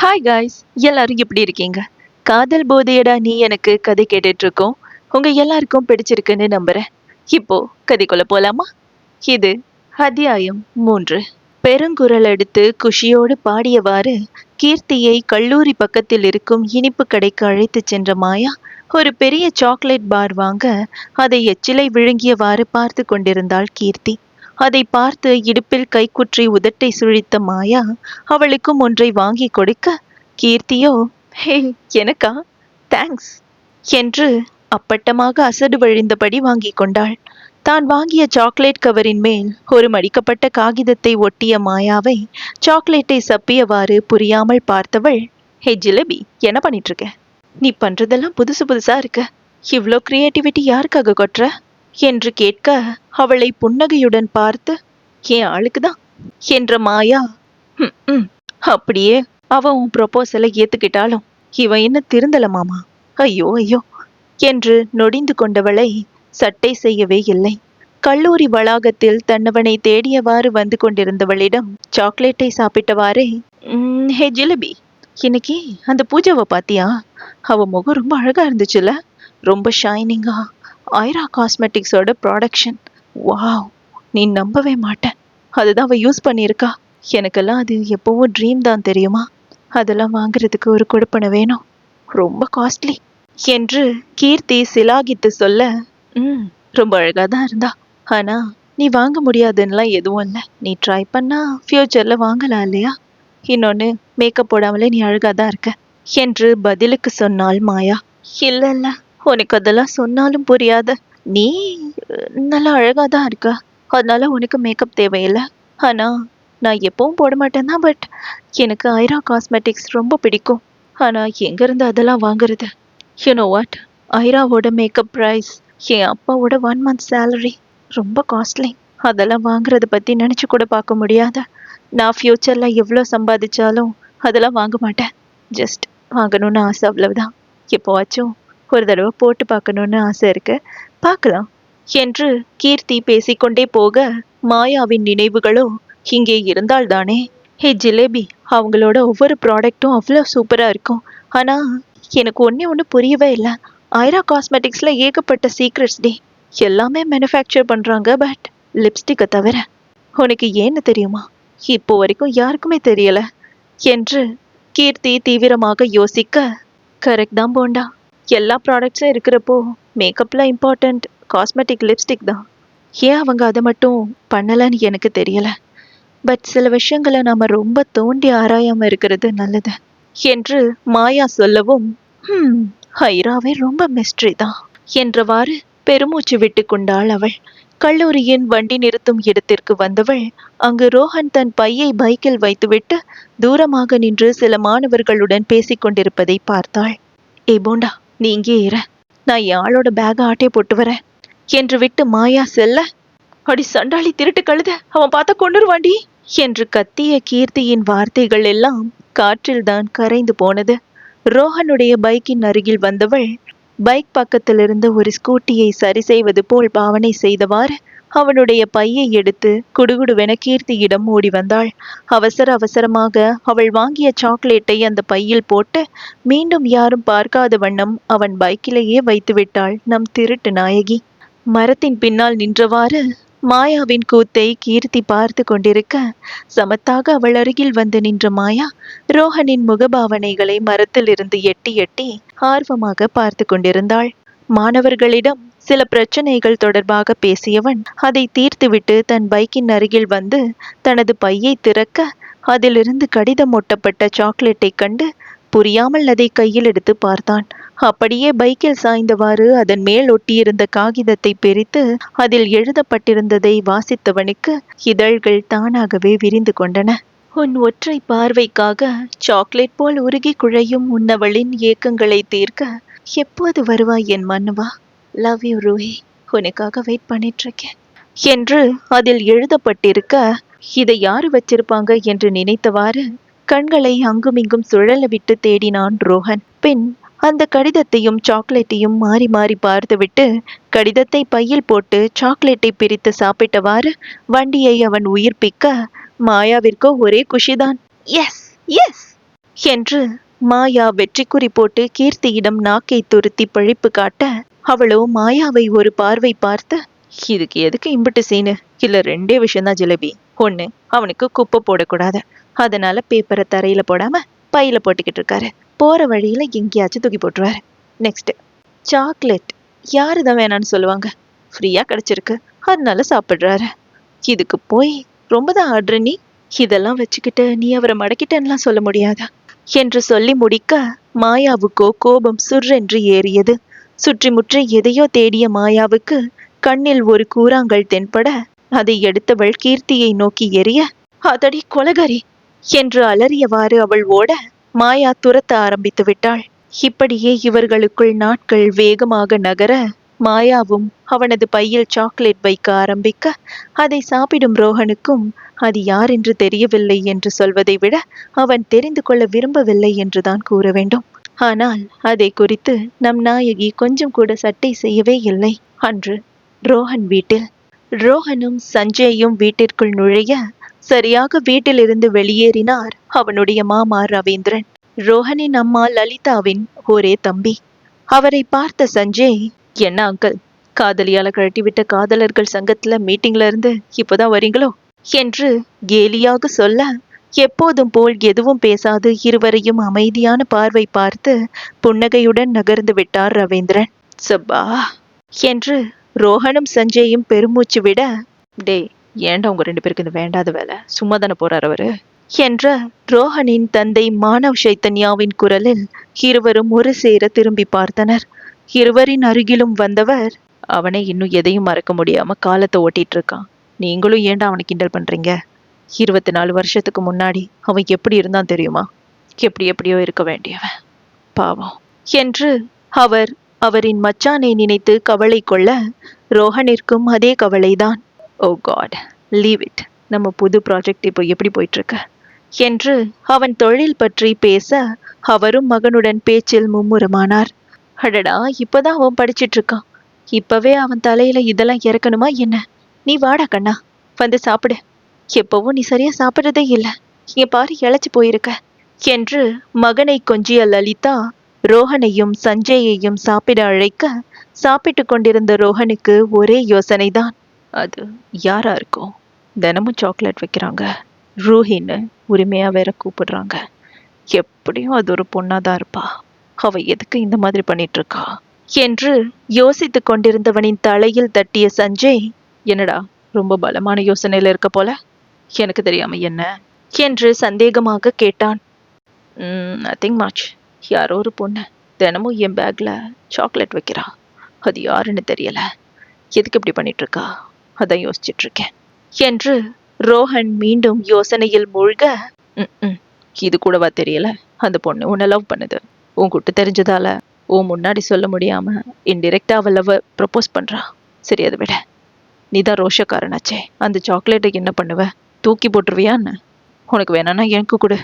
Hi guys, எல்லாரும் எப்படி இருக்கீங்க? காதல் போதையடா நீ எனக்கு கதை கேட்டுட்டு இருக்கோம். உங்க எல்லாருக்கும் பிடிச்சிருக்குன்னு நம்புறேன். இப்போ கதைக்குள்ள போலாமா? இது அத்தியாயம் 3. பெருங்குரல் எடுத்து குஷியோடு பாடியவாறு கீர்த்தியை கல்லூரி பக்கத்தில் இருக்கும் இனிப்பு கடைக்கு அழைத்து சென்ற மாயா ஒரு பெரிய சாக்லேட் பார் வாங்க அதை எச்சிலை விழுங்கியவாறு பார்த்து கொண்டிருந்தாள் கீர்த்தி. அதை பார்த்து இடுப்பில் கைக்குற்றி உதட்டை சுழித்த மாயா அவளுக்கும் ஒன்றை வாங்கி கொடுக்க, கீர்த்தியோ ஹே எனக்கா, தேங்க்ஸ் என்று அப்பட்டமாக அசடு வழிந்தபடி வாங்கி கொண்டாள். தான் வாங்கிய சாக்லேட் கவரின் மேல் ஒரு மடிக்கப்பட்ட காகிதத்தை ஒட்டிய மாயாவை சாக்லேட்டை சப்பியவாறு புரியாமல் பார்த்தவள், ஹே ஜிலேபி, என்ன பண்ணிட்டு இருக்க? நீ பண்றதெல்லாம் புதுசு புதுசா இருக்க. இவ்ளோ கிரியேட்டிவிட்டி யாருக்காக கொட்டுற என்று கேட்க, அவளை புன்னகையுடன் பார்த்து, என் ஆளுக்குதான் என்ற மாயா, அப்படியே அவன் உன் ப்ரொபோசலை ஏத்துக்கிட்டாலும் இவன் என்ன திருந்தல மாமா, ஐயோ ஐயோ என்று நொடிந்து கொண்டவளை சட்டை செய்யவே இல்லை. கல்லூரி வளாகத்தில் தன்னவனை தேடியவாறு வந்து கொண்டிருந்தவளிடம் சாக்லேட்டை சாப்பிட்டவாறே, ஹே ஜிலேபி, இன்னைக்கு அந்த பூஜாவை பாத்தியா? அவ முகம் ரொம்ப அழகா இருந்துச்சுல, ரொம்ப ஷைனிங்கா. ஐரா காஸ்மெட்டிக்ஸோட ப்ராடக்ஷன், வாவ், நீ நம்பவே மாட்டேன். அதுதான் அவ யூஸ் பண்ணியிருக்கா. எனக்கெல்லாம் அது எப்பவும் ட்ரீம் தான் தெரியுமா? அதெல்லாம் வாங்குறதுக்கு ஒரு கொடுப்பனை வேணும், ரொம்ப காஸ்ட்லி என்று கீர்த்தி சிலாகித்து சொல்ல, ரொம்ப அழகா தான் இருந்தா. ஆனா நீ வாங்க முடியாதுன்னெலாம் எதுவும் இல்லை. நீ ட்ரை பண்ணா ஃபியூச்சர்ல வாங்கலாம் இல்லையா? இன்னொன்று, மேக்கப் போடாமலே நீ அழகா தான் இருக்க என்று பதிலுக்கு சொன்னாள் மாயா. இல்லை இல்லை, உனக்கு அதெல்லாம் சொன்னாலும் புரியாத. நீ நல்லா அழகா தான் இருக்க, அதனால உனக்கு மேக்கப் தேவையில்லை. ஆனா நான் எப்பவும் போட மாட்டேன்னா, பட் எனக்கு ஐரா காஸ்மெட்டிக்ஸ் ரொம்ப பிடிக்கும். ஆனா எங்கேருந்து அதெல்லாம் வாங்குறது? யூனோ வாட், ஐராவோட மேக்கப் ப்ரைஸ் என் அப்பாவோட 1 month சேலரி. ரொம்ப காஸ்ட்லி. அதெல்லாம் வாங்குறத பற்றி நினச்சி கூட பார்க்க முடியாத. நான் ஃப்யூச்சரில் எவ்வளோ சம்பாதிச்சாலும் அதெல்லாம் வாங்க மாட்டேன். ஜஸ்ட் வாங்கணும்னு ஆசை, அவ்வளவுதான். எப்போவாச்சும் ஒரு தடவை போட்டு பார்க்கணுன்னு ஆசை இருக்கு, பார்க்கலாம் என்று கீர்த்தி பேசிக்கொண்டே போக, மாயாவின் நினைவுகளோ இங்கே இருந்தால்தானே. ஹே ஜிலேபி, அவங்களோட ஒவ்வொரு ப்ராடக்ட்டும் அவ்வளோ சூப்பராக இருக்கும். ஆனால் எனக்கு ஒன்று புரியவே இல்லை. ஐரா காஸ்மெட்டிக்ஸில் ஏகப்பட்ட சீக்ரெட்ஸ் டே. எல்லாமே மேனுஃபேக்சர் பண்ணுறாங்க, பட் லிப்ஸ்டிக்கை தவிர. உனக்கு ஏன்னு தெரியுமா? இப்போ வரைக்கும் யாருக்குமே தெரியலை என்று கீர்த்தி தீவிரமாக யோசிக்க, கரெக்ட் தான் போண்டா. எல்லா ப்ராடக்ட்ஸும் இருக்கிறப்போ மேக்கப்பில் இம்பார்ட்டண்ட் காஸ்மெட்டிக் லிப்ஸ்டிக் தான். ஏன் அவங்க அதை மட்டும் பண்ணலைன்னு எனக்கு தெரியலை. பட் சில விஷயங்களை நாம் ரொம்ப தோண்டி ஆராயாமல் இருக்கிறது நல்லது என்று மாயா சொல்லவும், ஐராவே ரொம்ப மிஸ்ட்ரி தான் என்றவாறு பெருமூச்சு விட்டு கொண்டாள் அவள். கல்லூரியின் வண்டி நிறுத்தும் இடத்திற்கு வந்தவள் அங்கு ரோஹன் தன் பையை பைக்கில் வைத்துவிட்டு தூரமாக நின்று சில மாணவர்களுடன் பேசிக்கொண்டிருப்பதை பார்த்தாள். ஏ போண்டா, நீ இங்கே இரு, நான் என் ஆளோட பேக்கை ஆட்டே போட்டு வரேன் என்று விட்டு மாயா செல்ல, அடி சண்டாளி திருட்டு கழுத, அவன் பார்த்தா கொண்டுருவாண்டி என்று கத்திய கீர்த்தியின் வார்த்தைகள் எல்லாம் காற்றில் தான் கரைந்து போனது. ரோஹனுடைய பைக்கின் அருகில் வந்தவள் பைக் பக்கத்திலிருந்து ஒரு ஸ்கூட்டியை சரி செய்வது போல் பாவனை செய்தவாறு அவனுடைய பையை எடுத்து குடுகுடுவென கீர்த்தியிடம் ஓடி வந்தாள். அவசர அவசரமாக அவள் வாங்கிய சாக்லேட்டை அந்த பையில் போட்டு மீண்டும் யாரும் பார்க்காத வண்ணம் அவன் பைக்கிலேயே வைத்து விட்டாள் நம் திருட்டு நாயகி. மரத்தின் பின்னால் நின்றவாறு மாயாவின் கூத்தை கீர்த்தி பார்த்து கொண்டிருக்க, சமத்தாக அவள் அருகில் வந்து நின்ற மாயா ரோஹனின் முகபாவனைகளை மரத்தில் இருந்து எட்டி எட்டி ஆர்வமாக பார்த்து கொண்டிருந்தாள். மாணவர்களிடம் சில பிரச்சனைகள் தொடர்பாக பேசியவன் அதை தீர்த்துவிட்டு தன் பைக்கின் அருகில் வந்து தனது பையை திறக்க, அதிலிருந்து கடிதம் ஒட்டப்பட்ட சாக்லேட்டை கண்டு புரியாமல் அதை கையில் எடுத்து பார்த்தான். அப்படியே பைக்கில் சாய்ந்தவாறு அதன் மேல் ஒட்டியிருந்த காகிதத்தை பிரித்து அதில் எழுதப்பட்டிருந்ததை வாசித்தவனுக்கு இதழ்கள் தானாகவே விரிந்து கொண்டன. உன் ஒற்றை பார்வைக்காக சாக்லேட் போல் உருகி குழையும் உன்னவளின் ஏக்கங்களை தீர்க்க எப்போது வருவாய் என் மன்னவா? லவ் யூ ரூஹி, உனக்காக வெயிட் பண்ணிட்டு இருக்கேன் என்று அதில் எழுதப்பட்டிருக்க, இதை யாரு வச்சிருப்பாங்க என்று நினைத்தவாறு கண்களை அங்குமிங்கும் சுழல விட்டு தேடினான் ரோஹன். பின் அந்த கடிதத்தையும் சாக்லேட்டையும் மாறி மாறி பார்த்துவிட்டு கடிதத்தை பையில் போட்டு சாக்லேட்டை பிரித்து சாப்பிட்டவாறு வண்டியை அவன் உயிர்ப்பிக்க, மாயாவிற்கோ ஒரே குஷிதான். எஸ் எஸ் என்று மாயா வெற்றி குறி போட்டு கீர்த்தியிடம் நாக்கை துருத்தி பழிப்பு காட்ட, அவளோ மாயாவை ஒரு பார்வை பார்த்து, இதுக்கு எதுக்கு இம்பிட்டு சீனு? இல்ல ரெண்டே விஷயம்தான் ஜிலேபி. ஒண்ணு, அவனுக்கு குப்பை போடக்கூடாது, அதனால பேப்பரை தரையில போடாம பையில போட்டுக்கிட்டு இருக்காரு. போற வழியில எங்கேயாச்சும் தூக்கி போட்டுருவாரு. நெக்ஸ்ட், சாக்லேட் யாருதான் வேணான்னு சொல்லுவாங்க? ஃப்ரீயா கிடைச்சிருக்கு, அதனால சாப்பிடுறாரு. இதுக்கு போய் ரொம்பதான் ஆடுற நீ. இதெல்லாம் வச்சுக்கிட்டு நீ அவரை மடக்கிட்டேன்னுலாம் சொல்ல முடியாதா என்று சொல்லி முடிக்க, மாயாவுக்கோ கோபம் சுர்ரென்று ஏறியது. சுற்றி முற்றி எதையோ தேடிய மாயாவுக்கு கண்ணில் ஒரு கூராங்கல் தென்பட, அதை எடுத்தவள் கீர்த்தியை நோக்கி எறிய, அதடி கொலகாரி என்று அலறியவாறு அவள் ஓட, மாயா துரத்த ஆரம்பித்து விட்டாள். இப்படியே இவர்களுக்குள் நாட்கள் வேகமாக நகர, மாயாவும் அவனது பையில் சாக்லேட் வைக்க ஆரம்பிக்க, அதை சாப்பிடும் ரோஹனுக்கும் அது யார் என்று தெரியவில்லை என்று சொல்வதை விட அவன் தெரிந்து கொள்ள விரும்பவில்லை என்றுதான் கூற வேண்டும். ஆனால் அதை குறித்து நம் நாயகி கொஞ்சம் கூட சட்டை செய்யவே இல்லை. அன்று ரோஹன் வீட்டில் ரோஹனும் சஞ்சயும் வீட்டிற்குள் நுழைய, சரியாக வீட்டிலிருந்து வெளியேறினார் அவனுடைய மாமா ரவீந்திரன், ரோஹனின் அம்மா லலிதாவின் ஒரே தம்பி. அவரை பார்த்த சஞ்சய், என்ன அங்கிள், காதலியால கழட்டிவிட்ட காதலர்கள் சங்கத்துல மீட்டிங்ல இருந்து இப்போதான் வரீங்களோ என்று கேலியாக சொல்ல, எப்போதும் போல் எதுவும் பேசாது இருவரையும் அமைதியான பார்வை பார்த்து புன்னகையுடன் நகர்ந்து விட்டார் ரவீந்திரன். சப்பா என்று ரோஹனும் சஞ்சயும் பெருமூச்சு விட, டே ஏன்டா உங்க ரெண்டு பேருக்கு இந்த வேண்டாத வேலை, சும்மா தானே போறார் அவரு என்ற ரோஹனின் தந்தை மானவ் சைத்தன்யாவின் குரலில் இருவரும் ஒரு சேர திரும்பி பார்த்தனர். இருவரின் அருகிலும் வந்தவர், அவனை இன்னும் எதையும் மறக்க முடியாம காலத்தை ஓட்டிட்டு இருக்கான், நீங்களும் ஏன்டா அவனை கிண்டல் பண்றீங்க? 24 வருஷத்துக்கு முன்னாடி அவன் எப்படி இருந்தான் தெரியுமா? எப்படியோ இருக்க வேண்டியவன், பாவம் என்று அவர் அவரின் மச்சானை நினைத்து கவலை கொள்ள, ரோஹனிற்கும் அதே கவலைதான். ஓ காட், லீவ் இட், நம்ம புது ப்ராஜெக்ட் இப்போ எப்படி போயிட்டு இருக்கு என்று அவன் தொழில் பற்றி பேச, அவரும் மகனுடன் பேச்சில் மும்முரமானார். அடடா, இப்பதான் அவன் படிச்சிட்டு இருக்கான், இப்பவே அவன் தலையில இதெல்லாம் இறக்கணுமா என்ன? நீ வாடா கண்ணா, வந்து சாப்பிடு, எப்பவும் நீ சரியா சாப்பிடுறதே இல்ல, இங்க பாரு இழைச்சு போயிருக்க என்று மகனை கொஞ்சிய லலிதா ரோஹனையும் சஞ்சயையும் சாப்பிட அழைக்க, சாப்பிட்டு கொண்டிருந்த ரோஹனுக்கு ஒரே யோசனைதான். அது யாரா இருக்கும்? தினமும் சாக்லேட் வைக்கிறாங்க, ரூஹின்னு உரிமையா வேற கூப்பிடுறாங்க, எப்படியும் அது ஒரு பொண்ணாதான் இருப்பா, அவ எதுக்கு இந்த மாதிரி பண்ணிட்டு இருக்கா என்று யோசித்து கொண்டிருந்தவனின் தலையில் தட்டிய சஞ்சய், என்னடா ரொம்ப பலமான யோசனையில இருக்க போல, எனக்கு தெரியாம என்ன என்று சந்தேகமாக கேட்டான். நத்திங் மச், யாரோ ஒரு பொண்ணு தினமும் என் பேக்ல சாக்லேட் வைக்கிறா, அது யாருன்னு தெரியல, எதுக்கு இப்படி பண்ணிட்டு இருக்கா, அதான் யோசிச்சுட்டு இருக்கேன் என்று ரோஹன் மீண்டும் யோசனையில் மூழ்க, இது கூடவா தெரியல, அந்த பொண்ணு உன்னை லவ் பண்ணுது, உன்கிட்ட தெரிஞ்சதால உன் முன்னாடி சொல்ல முடியாம இன்டிரெக்டா அவ லவ் ப்ரப்போஸ் பண்றா. சரி, அதை விட நீதான் ரோஷக்காரனாச்சே, அந்த சாக்லேட்டை என்ன பண்ணுவ, தூக்கி போட்டுருவியான்னு? உனக்கு வேணான்னா எனக்கு கொடு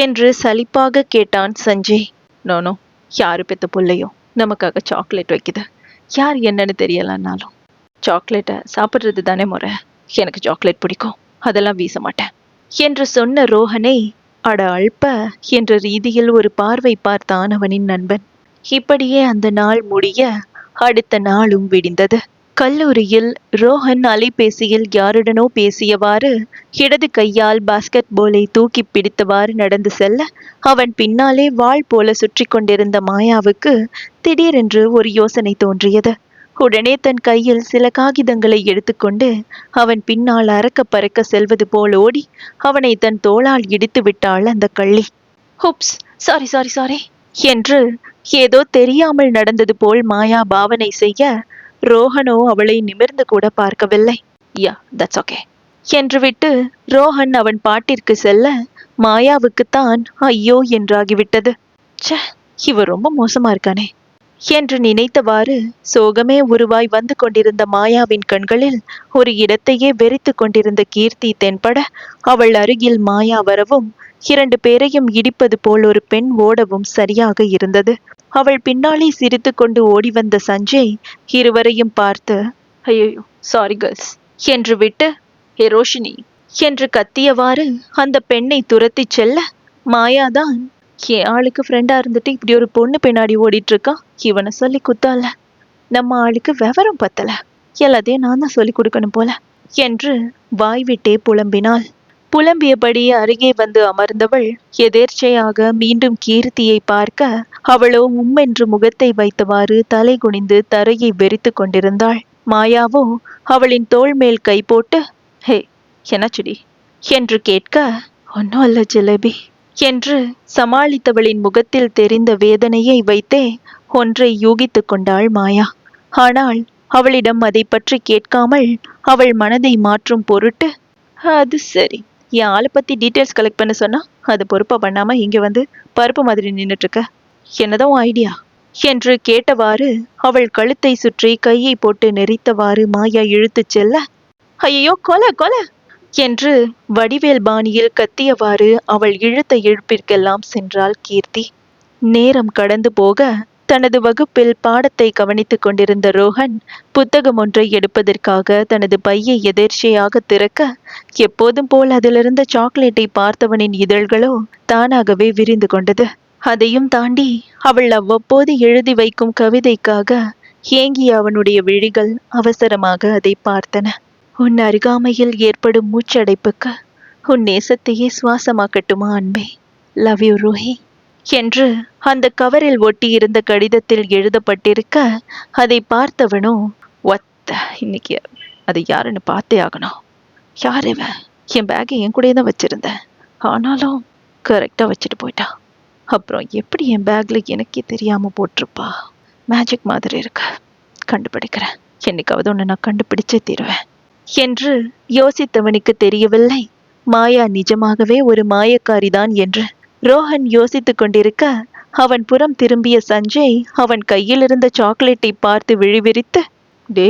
என்று சலிப்பாக கேட்டான் சஞ்சய். நோனோ, யாரு பெத்த பிள்ளையோ நமக்காக சாக்லேட் வைக்குது, யார் என்னன்னு தெரியலன்னாலும் சாக்லேட்டை சாப்பிட்றது தானே முறை, எனக்கு சாக்லேட் பிடிக்கும், அதெல்லாம் வீச மாட்டேன் என்று சொன்ன ரோஹனை, அட அல்ப என்ற ரீதியில் ஒரு பார்வை பார்த்தான் அவனின் நண்பன். இப்படியே அந்த நாள் முடிய அடுத்த நாளும் விடிந்தது. கல்லூரியில் ரோஹன் அலைபேசியில் யாருடனோ பேசியவாறு இடது கையால் பாஸ்கெட் பாலை தூக்கி பிடித்தவாறு நடந்து செல்ல, அவன் பின்னாலே வாள் போல சுற்றி கொண்டிருந்த மாயாவுக்கு திடீரென்று ஒரு யோசனை தோன்றியது. உடனே தன் கையில் சில காகிதங்களை எடுத்துக்கொண்டு அவன் பின்னால் அறக்க பறக்க செல்வது போல் ஓடி அவனை தன் தோளால் இடித்து விட்டாள் அந்த கள்ளி. ஹுப்ஸ், சாரி சாரி சாரி என்று ஏதோ தெரியாமல் நடந்தது போல் மாயா பாவனை செய்ய, ரோஹனோ அவளை நிமிர்ந்து கூட பார்க்கவில்லை. யா, தட்ஸ் ஓகே என்று விட்டு ரோஹன் அவன் பாட்டிற்கு செல்ல, மாயாவுக்குத்தான் ஐயோ என்றாகிவிட்டது. ச்சே, இவர் ரொம்ப மோசமா இருக்கானே என்று நினைத்தவாறு சோகமே உருவாய் வந்து கொண்டிருந்த மாயாவின் கண்களில் ஒரு இடத்தையே வெறித்து கொண்டிருந்த கீர்த்தி தென்பட, அவள் அருகில் மாயா வரவும் 2 பேரையும் இடிப்பது போல் ஒரு பெண் ஓடவும் சரியாக இருந்தது. அவள் பின்னாலே சிரித்து கொண்டு ஓடி வந்த சஞ்சய் இருவரையும் பார்த்து, ஐயோ சாரி கேர்ள்ஸ் என்று விட்டு, ஹே ரோஷினி என்று கத்தியவாறு அந்த பெண்ணை துரத்தி செல்ல, மாயாதான் என் ஆளுக்கு ஃப்ரெண்டா இருந்துட்டு இப்படி ஒரு பொண்ணு பின்னாடி ஓடிட்டு இருக்கா. இவனை சொல்லி குத்தால. நம்ம ஆளுக்கு விவரம் பத்தல. எல்லாத்தையும் நான் தான் சொல்லி கொடுக்கணும் போல என்று வாய்விட்டே புலம்பினாள். புலம்பியபடி அருகே வந்து அமர்ந்தவள் எதேர்ச்சையாக மீண்டும் கீர்த்தியை பார்க்க அவளோ உம்மென்று முகத்தை வைத்தவாறு தலை குனிந்து தரையை வெறித்து கொண்டிருந்தாள். மாயாவோ அவளின் தோள் மேல் கை போட்டு, ஹே என்னாச்சுடி என்று கேட்க, ஒன்னும் அல்ல ஜிலேபி என்று சமாளித்தவளின் முகத்தில் தெரிந்த வேதனையை வைத்தே ஒன்றை யூகித்துக் கொண்டாள் மாயா. ஆனால் அவளிடம் அதை பற்றி கேட்காமல் அவள் மனதை மாற்றும் பொருட்டு, அது சரி, என் ஆளை பத்தி டீட்டெயில்ஸ் கலெக்ட் பண்ண சொன்னா அது பொறுப்பா பண்ணாம இங்க வந்து பருப்பு மாதிரி நின்னுட்டு இருக்க, என்னதான் ஐடியா என்று கேட்டவாறு அவள் கழுத்தை சுற்றி கையை போட்டு நெறித்தவாறு மாயா இழுத்துச் செல்ல, ஐயோ கொலை கொலை என்று வடிவேல் பாணியில் கத்தியவாறு அவள் இழுத்த இழுப்பிற்கெல்லாம் சென்றாள் கீர்த்தி. நேரம் கடந்து போக தனது வகுப்பில் பாடத்தை கவனித்துக் கொண்டிருந்த ரோஹன் புத்தகம் ஒன்றை எடுப்பதற்காக தனது பையை எதேர்ச்சையாக திறக்க, எப்போதும் போல் அதிலிருந்த சாக்லேட்டை பார்த்தவனின் இதழ்களோ தானாகவே விரிந்து கொண்டது. அதையும் தாண்டி அவள் அவ்வப்போது எழுதி வைக்கும் கவிதைக்காக ஏங்கிய அவனுடைய விழிகள் அவசரமாக அதை பார்த்தன. உன் அருகாமையில் ஏற்படும் மூச்சடைப்புக்கு உன் நேசத்தையே சுவாசமாக்கட்டுமா அன்பே, லவ் யூ ரோஹி என்று அந்த கவரில் ஒட்டி இருந்த கடிதத்தில் எழுதப்பட்டிருக்க, அதை பார்த்தவனோ, ஒத்த இன்னைக்கு அதை யாருன்னு பார்த்தே ஆகணும். யார் இவ? என் பேக்கை என் கூட தான் வச்சிருந்தேன், ஆனாலும் கரெக்டா வச்சுட்டு போயிட்டா. அப்புறம் எப்படி என் பேக்ல எனக்கே தெரியாம போட்டிருப்பா? மேஜிக் மாதிரி இருக்கு. கண்டுபிடிக்கிறேன், என்னைக்காவது ஒன்று நான் கண்டுபிடிச்சே தீருவேன் என்று யோசித்தவனுக்கு தெரியவில்லை மாயா நிஜமாகவே ஒரு மாயக்காரிதான் என்று. ரோஹன் யோசித்துக் கொண்டிருக்க அவன் புறம் திரும்பிய சஞ்சய் அவன் கையில் இருந்த சாக்லேட்டை பார்த்து விழிவிரித்து, டே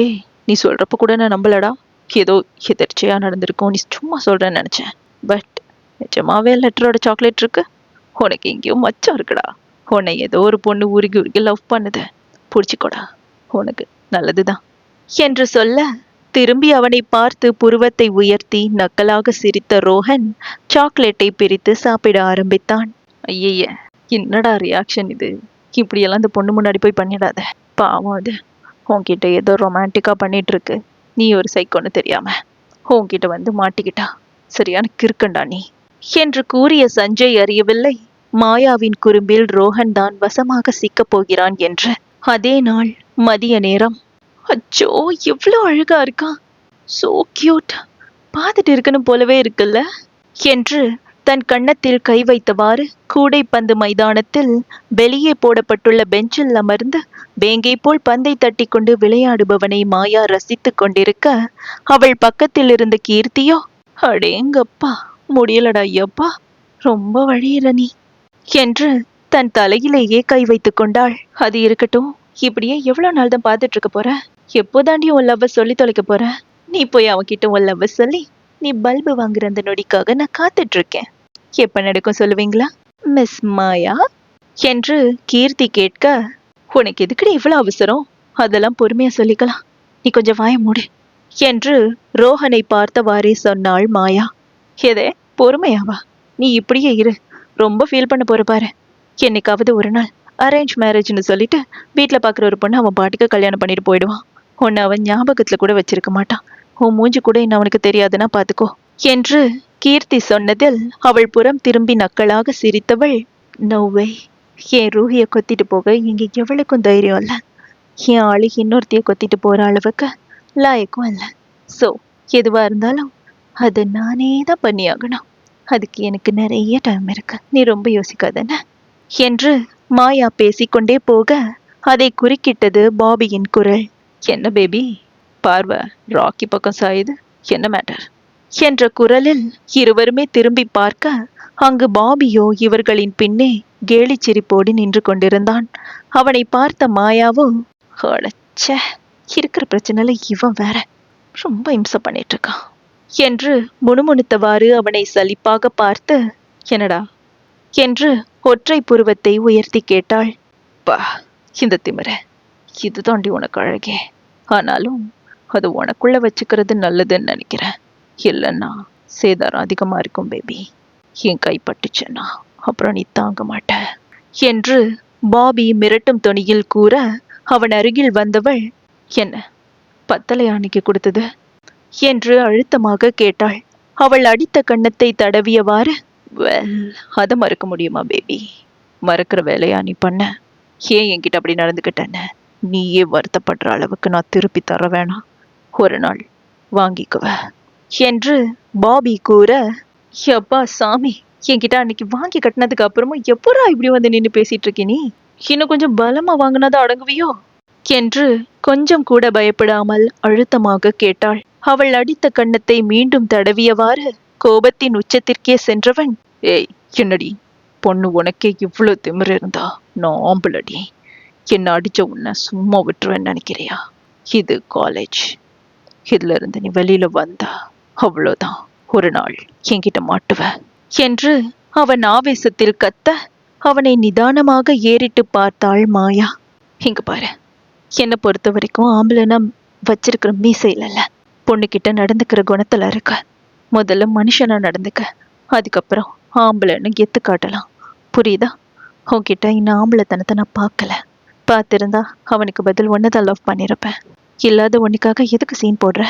நீ சொல்றப்ப கூட நான் நம்பலடா, ஏதோ எதிர்ச்சியா நடந்திருக்கும், நீ சும்மா சொல்றேன்னு நினைச்சேன். பட் நிஜமாவே லெட்டரோட சாக்லேட் இருக்கு. உனக்கு எங்கேயோ மச்சம் இருக்குடா. உன்னை ஏதோ ஒரு பொண்ணு உருகி உருகி லவ் பண்ணுது, பிடிச்சிக்கோடா, உனக்கு நல்லதுதான் என்று சொல்ல, திரும்பி அவனை பார்த்து புருவத்தை உயர்த்தி நக்கலாக சிரித்த ரோஹன் சாக்லேட்டை பிரித்து சாப்பிட ஆரம்பித்தான். ஐய, என்னடா ரியாக்ஷன் இது? இப்படியெல்லாம் இந்த பொண்ணு முன்னாடி போய் பண்ணிடாத, பாவம் அது. உன்கிட்ட ஏதோ ரொமான்டிக்கா பண்ணிட்டு இருக்கு, நீ ஒரு சைக்கோன்னு தெரியாம உன்கிட்ட வந்து மாட்டிக்கிட்டா சரியான கிறுக்கண்டா நீ என்று கூறிய சஞ்சய் அறியவில்லை மாயாவின் குறும்பில் ரோஹன் தான் வசமாக சிக்கப் போகிறான் என்று. அதே நாள் மதிய நேரம். அச்சோ எவ்வளோ அழகா இருக்கா, சோ கியூட், பார்த்துட்டு இருக்கணும் போலவே இருக்குல்ல என்று தன் கன்னத்தில் கை வைத்தவாறு கூடைப்பந்து மைதானத்தில் வெளியே போடப்பட்டுள்ள பெஞ்சில் அமர்ந்து வேங்கை போல் பந்தை தட்டி கொண்டு விளையாடுபவனை மாயா ரசித்து கொண்டிருக்க, அவள் பக்கத்தில் இருந்த கீர்த்தியோ, அடேங்கப்பா முடியலடா ஐயப்பா, ரொம்ப வழியிற நீ என்று தன் தலையிலேயே கை வைத்துக் கொண்டாள். அது இருக்கட்டும், இப்படியே எவ்வளவு நாள் தான் பார்த்துட்டு இருக்க போற? எப்போதாண்டி உன் லவ்வ சொல்லி தொலைக்க போற? நீ போய் அவன்கிட்ட உன் லவ்வ சொல்லி நீ பல்பு வாங்குற அந்த நொடிக்காக நான் காத்துட்டு இருக்கேன். எப்ப நடக்கும் சொல்லுவீங்களா மிஸ் மாயா என்று கீர்த்தி கேட்க, உனக்கு எதுக்குடி இவ்வளவு அவசரம்? அதெல்லாம் பொறுமையா சொல்லிக்கலாம், நீ கொஞ்சம் வாய மூடு என்று ரோஹனை பார்த்தவாறே சொன்னாள் மாயா. எதே பொறுமையாவா? நீ இப்படியே இரு, ரொம்ப ஃபீல் பண்ண போற பாரு. என்னைக்காவது ஒரு நாள் அரேஞ்ச் மேரேஜ்னு சொல்லிட்டு வீட்டில் பார்க்குற ஒரு பொண்ணு அவன் பாட்டுக்கு கல்யாணம் பண்ணிட்டு போயிடுவான். உன்னை அவன் ஞாபகத்தில் கூட வச்சிருக்க மாட்டான். உன் மூஞ்சி கூட இன்னும் அவனுக்கு தெரியாதுன்னா பார்த்துக்கோ என்று கீர்த்தி சொன்னதில் அவள் புறம் திரும்பி நக்கலாக சிரித்தவள், நோவை, என் ரூஹியை கொத்திட்டு போக இங்கே எவளுக்கும் தைரியம் இல்லை. என் ஆளு இன்னொருத்தைய கொத்திட்டு போகிற அளவுக்கு லாயக்கும் இல்லை. ஸோ எதுவாக இருந்தாலும் அதை நானே தான் பண்ணியாகணும். அதுக்கு எனக்கு நிறைய டைம் இருக்கு, நீ ரொம்ப யோசிக்காதன என்று மாயா பேசிக்கொண்டே போக அதை குறுக்கிட்டது பாபியின் குரல். என்ன பேபி, பார்வை ராக்கி பக்கம் சாயுது, என்ன மேட்டர் என்ற குரலில் இருவருமே திரும்பி பார்க்க அங்கு பாபியோ இவர்களின் பின்னே கேலி சிரிப்போடு நின்று கொண்டிருந்தான். அவனை பார்த்த மாயாவோ, அடச்சே, இருக்கிற பிரச்சனைல இவன் வேற ரொம்ப இம்சை பண்ணிட்டு இருக்கான் என்று முணுமுணுத்தவாறு அவனை சலிப்பாக பார்த்து, என்னடா என்று ஒற்றை புருவத்தை உயர்த்தி கேட்டாள். பா, இந்த திமிர இதுதாண்டி உனக்கு அழகே, ஆனாலும் அது உனக்குள்ள வச்சுக்கிறது நல்லதுன்னு நினைக்கிறேன். இல்லைன்னா சேதாரம் அதிகமா இருக்கும் பேபி. என் கை பட்டுச்சுன்னா அப்புறம் நீ தாங்க மாட்ட என்று பாபி மிரட்டும் தொனியில் கூற, அவன் அருகில் வந்தவள், என்ன பத்தலை அன்னைக்கு கொடுத்தது என்று அழுத்தமாக கேட்டாள். அவள் அடித்த கன்னத்தை தடவியவாறு, வெல், அதை மறக்க முடியுமா பேபி? மறக்கிற வேலையா நீ பண்ண? ஏன் என்கிட்ட அப்படி நடந்துக்கிட்டேன்னு நீயே வருத்தப்படுற அளவுக்கு நான் திருப்பி தர வேணாம், ஒரு நாள் வாங்கிக்குவ என்று பாபி கூற, எப்பா சாமி, என்கிட்ட அன்னைக்கு வாங்கி கட்டினதுக்கு அப்புறமும் எப்பரா இப்படி வந்து நின்று பேசிட்டு இருக்க நீ? இன்னும் கொஞ்சம் பலமா வாங்கினதா அடங்குவியோ என்று கொஞ்சம் கூட பயப்படாமல் அழுத்தமாக கேட்டாள். அவள் அடித்த கன்னத்தை மீண்டும் தடவியவாறு கோபத்தின் உச்சத்திற்கே சென்றவன், ஏய் என்னடி பொண்ணு, உனக்கே இவ்வளவு திமிரு இருந்தா நான் ஆம்பளடி. என்ன அடிச்ச உன்னை சும்மா விட்டுருவேன்னு நினைக்கிறியா? இது காலேஜ், இதுல இருந்து நீ வெளியில வந்தா அவ்வளவுதான், ஒரு நாள் என்கிட்ட மாட்டுவ என்று அவன் ஆவேசத்தில் கத்த, அவனை நிதானமாக ஏறிட்டு பார்த்தாள் மாயா. இங்க பாரு, என்னை பொறுத்த வரைக்கும் ஆம்பளைனா வச்சிருக்கிற மீசை இல்லைல்ல, பொண்ணுகிட்ட நடந்துக்கிற குணத்துல இருக்க. முதல்ல மனுஷனா நடந்துக்க, அதுக்கப்புறம் ஆம்பளைன்னு கெத்து காட்டலாம், புரியுதா? உன்கிட்ட இன்னும் ஆம்பளைத்தனத்தை நான் பார்க்கல. பார்த்திருந்தா அவனுக்கு பதில் ஒன்னதான் லவ் பண்ணிருப்பேன். இல்லாத ஒன்னுக்காக எதுக்கு சீன் போடுற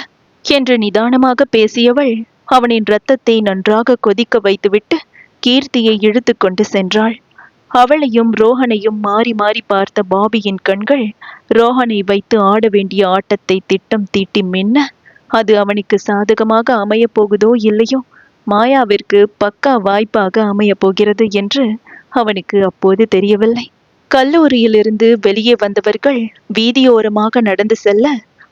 என்று நிதானமாக பேசியவள் அவனின் இரத்தத்தை நன்றாக கொதிக்க வைத்துவிட்டு கீர்த்தியை இழுத்து கொண்டு சென்றாள். அவளையும் ரோஹனையும் மாறி மாறி பார்த்த பாபியின் கண்கள் ரோஹனை வைத்து ஆட வேண்டிய ஆட்டத்தை திட்டம் தீட்டி மின்ன, அது அவனுக்கு சாதகமாக அமைய போகுதோ இல்லையோ, மாயாவிற்கு பக்கா வாய்ப்பாக அமைய போகிறது என்று அவனுக்கு அப்போது தெரியவில்லை. கல்லூரியிலிருந்து வெளியே வந்தவர்கள் வீதியோரமாக நடந்து செல்ல,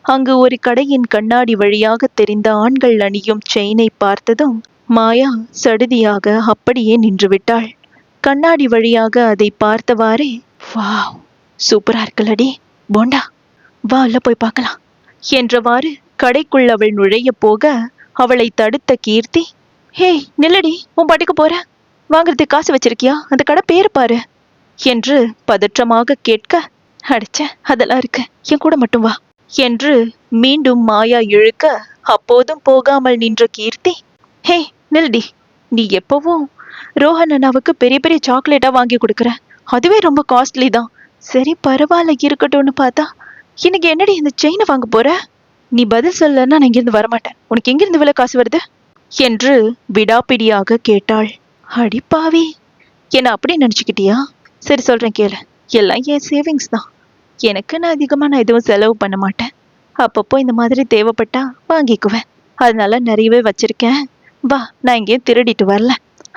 அங்கு ஒரு கடையின் கண்ணாடி வழியாக தெரிந்த ஆண்கள் அணியும் செயினை பார்த்ததும் மாயா சடுதியாக அப்படியே நின்றுவிட்டாள். கண்ணாடி வழியாக அதை பார்த்தவாறே, வாவ், சூப்பரா இருக்குல்லடி போண்டா, வா உள்ள போய் பார்க்கலாம் என்றவாறு கடைக்குள் அவள் நுழைய போக அவளை தடுத்த கீர்த்தி, ஹே நில்லடி, உன் பாட்டுக்கு போற, வாங்குறதுக்கு காசு வச்சிருக்கியா? அந்த கடை பேரு பாரு என்று பதற்றமாக கேட்க, அடிச்ச அதெல்லாம் இருக்கு, என் கூட மட்டும் வா என்று மீண்டும் மாயா இழுக்க, அப்போதும் போகாமல் நின்ற கீர்த்தி, ஹே நில்டி, நீ எப்பவும் ரோஹன் அண்ணாவுக்கு பெரிய பெரிய சாக்லேட்டா வாங்கி கொடுக்குற, அதுவே ரொம்ப காஸ்ட்லி தான். சரி பரவாயில்ல இருக்கட்டும்னு பார்த்தா இன்னைக்கு என்னடி இந்த செயினை வாங்க போற? நீ பதில் சொல்லன்னா நான் இங்கிருந்து வரமாட்டேன், உனக்கு எங்கிருந்து இவ்வளவு காசு வருது என்று விடாப்பிடியாக கேட்டாள். அடிப்பாவி, என்ன அப்படி நினைச்சுக்கிட்டியா? சரி சொல்றேன் கேளு, எல்லாம் என் சேவிங்ஸ் தான். எனக்குன்னு அதிகமா நான் எதுவும் செலவு பண்ண மாட்டேன். அப்பப்போ இந்த மாதிரி தேவைப்பட்டா வாங்கிக்குவேன், அதனால நிறையவே வச்சிருக்கேன். வா, நான் எங்கேயும் திருடிட்டு வரல,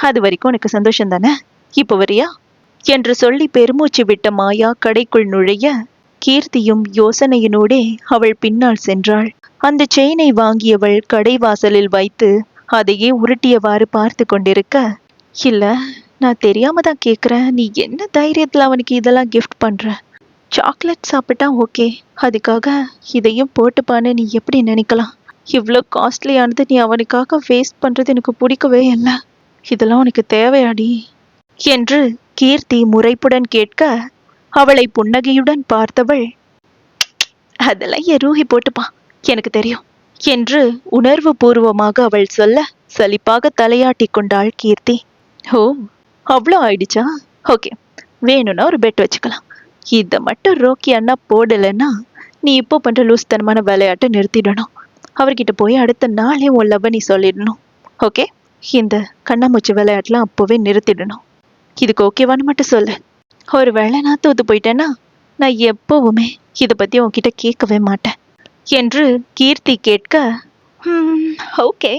அது வரைக்கும் உனக்கு சந்தோஷம் தானே, இப்போ வரியா என்று சொல்லி பெருமூச்சு விட்ட மாயா கடைக்குள் நுழைய, கீர்த்தியும் யோசனையினோடே அவள் பின்னால் சென்றாள். அந்த செயினை வாங்கியவள் கடை வாசலில் வைத்து அதையே உருட்டியவாறு பார்த்து கொண்டிருக்க, இல்ல நான் தெரியாம தான் கேக்குறேன், நீ என்ன தைரியத்துல அவனுக்கு இதெல்லாம் கிஃப்ட் பண்ற? சாக்லேட் சாப்பிட்டா ஓகே, அதுக்காக இதையும் போட்டுப்பான்னு நீ எப்படி நினைக்கலாம்? இவ்வளோ காஸ்ட்லியானது நீ அவனுக்காக வேஸ்ட் பண்றது எனக்கு பிடிக்கவே இல்லை. இதெல்லாம் உனக்கு தேவையாடி என்று கீர்த்தி முறைப்புடன் கேட்க, அவளை புன்னகையுடன் பார்த்தவள், அதெல்லாம் என் ரூஹி போட்டுப்பான், எனக்கு தெரியும் என்று உணர்வு பூர்வமாக அவள் சொல்ல, சலிப்பாக தலையாட்டி கொண்டாள் கீர்த்தி. ஓ, அவ்வளோ ஆயிடுச்சா? ஓகே, வேணும்னா ஒரு பெட் வச்சுக்கலாம். இதை மட்டும் ரோக்கி அண்ணா போடலைன்னா நீ இப்போ பண்ற லூஸ்தனமான விளையாட்டை நிறுத்திடணும். அவர்கிட்ட போய் அடுத்த நாளே உன் லவ் நீ சொல்லிடணும். ஓகே, இந்த கண்ணாமூச்சி விளையாட்டுலாம் அப்போவே நிறுத்திடணும். இதுக்கு ஓகேவான்னு மட்டும் சொல்லு. ஒரு வேளை நான் தோத்து போயிட்டேன்னா நான் எப்பவுமே இதை பத்தி உன்கிட்ட கேட்கவே மாட்டேன் என்று கீர்த்தி கேட்க, ஓகே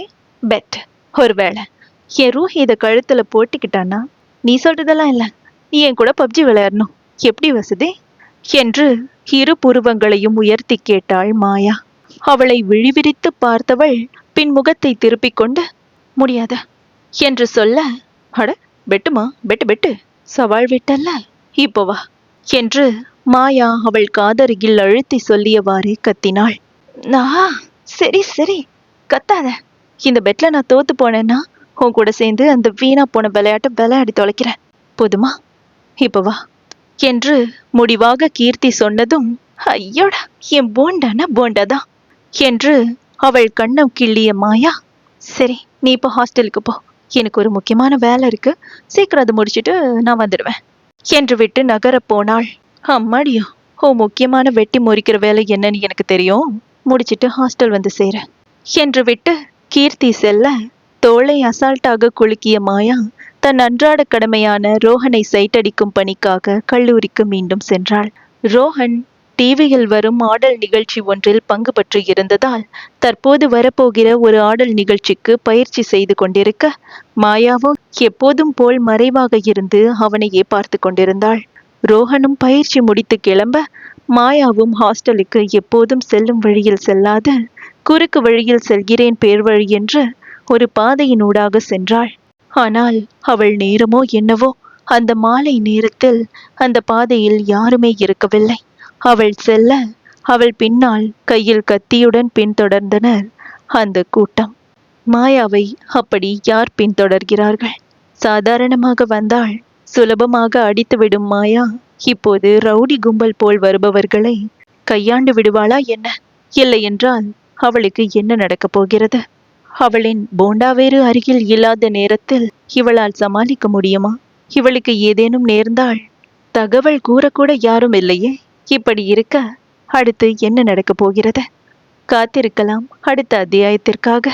பெட். ஒரு வேளை என் ரூஹி இதை கழுத்துல போட்டுக்கிட்டான்னா நீ சொல்றதெல்லாம் இல்லை, நீ என் கூட பப்ஜி விளையாடணும், எப்படி வசதி என்று இரு புருவங்களையும் உயர்த்தி கேட்டாள் மாயா. அவளை விழிவிரித்து பார்த்தவள் பின் முகத்தை திருப்பிக் கொண்டு, முடியாத என்று சொல்ல, அட பெட்டுமா, பெட்டு பெட்டு, சவால் விட்டல்ல, இப்போ வா என்று மாயா அவள் காதருகில் அழுத்தி சொல்லியவாறே கத்தினாள். சரி சரி கத்தாத, இந்த பெட்ல நான் தோத்து போனேன்னா உன் கூட சேர்ந்து அந்த வீணா போன விளையாட்டை விளையாடி தொலைக்கிறேன், போதுமா? இப்போ வா என்று முடிவாக கீர்த்தி சொன்னதும், ஐயோடா, என் போண்டானா போண்டாதான் என்று அவள் கண்ணம் கிள்ளிய மாயா, சரி நீ இப்போ ஹாஸ்டலுக்கு போ, எனக்கு ஒரு முக்கியமான வேலை இருக்கு, சீக்கிரம் அதை முடிச்சிட்டு நான் வந்துடுவேன் என்று விட்டு நகரப் போனாள். அம்மாடியோ, முக்கியமான வெட்டி முறிக்கிற வேலை என்னன்னு எனக்கு தெரியும், முடிச்சிட்டு ஹாஸ்டல் வந்து சேர என்று விட்டு கீர்த்தி செல்ல, தோளை அசால்ட்டாக குலுக்கிய மாயா தன் அன்றாட கடமையான ரோஹனை சைட்டடிக்கும் பணிக்காக கல்லூரிக்கு மீண்டும் சென்றாள். ரோஹன் டிவியில் வரும் ஆடல் நிகழ்ச்சி ஒன்றில் பங்கு பற்றி இருந்ததால் தற்போது வரப்போகிற ஒரு ஆடல் நிகழ்ச்சிக்கு பயிற்சி செய்து கொண்டிருக்க, மாயாவோ எப்போதும் போல் மறைவாக இருந்து அவனையே பார்த்து கொண்டிருந்தாள். ரோஹனும் பயிற்சி முடித்து கிளம்ப, மாயாவும் ஹாஸ்டலுக்கு எப்போதும் செல்லும் வழியில் செல்லாது குறுக்கு வழியில் செல்கிறேன் பேர் வழி என்று ஒரு பாதையினூடாக சென்றாள். ஆனால் அவள் நேரமோ என்னவோ, அந்த மாலை நேரத்தில் அந்த பாதையில் யாருமே இருக்கவில்லை. அவள் செல்ல, அவள் பின்னால் கையில் கத்தியுடன் பின்தொடர்ந்தனர் அந்த கூட்டம். மாயாவை அப்படி யார் பின்தொடர்கிறார்கள்? சாதாரணமாக வந்தால் சுலபமாக அடித்துவிடும் மாயா இப்போது ரவுடி கும்பல் போல் வருபவர்களை கையாண்டு விடுவாளா என்ன? இல்லை என்றால் அவளுக்கு என்ன நடக்கப் போகிறது? அவளின் போண்டா வேறு அருகில் இல்லாத நேரத்தில் இவளால் சமாளிக்க முடியுமா? இவளுக்கு ஏதேனும் நேர்ந்தால் தகவல் கூறக்கூட யாரும் இல்லையே. இப்படி இருக்க அடுத்து என்ன நடக்கப் போகிறது? காத்திருக்கலாம் அடுத்த அத்தியாயத்திற்காக.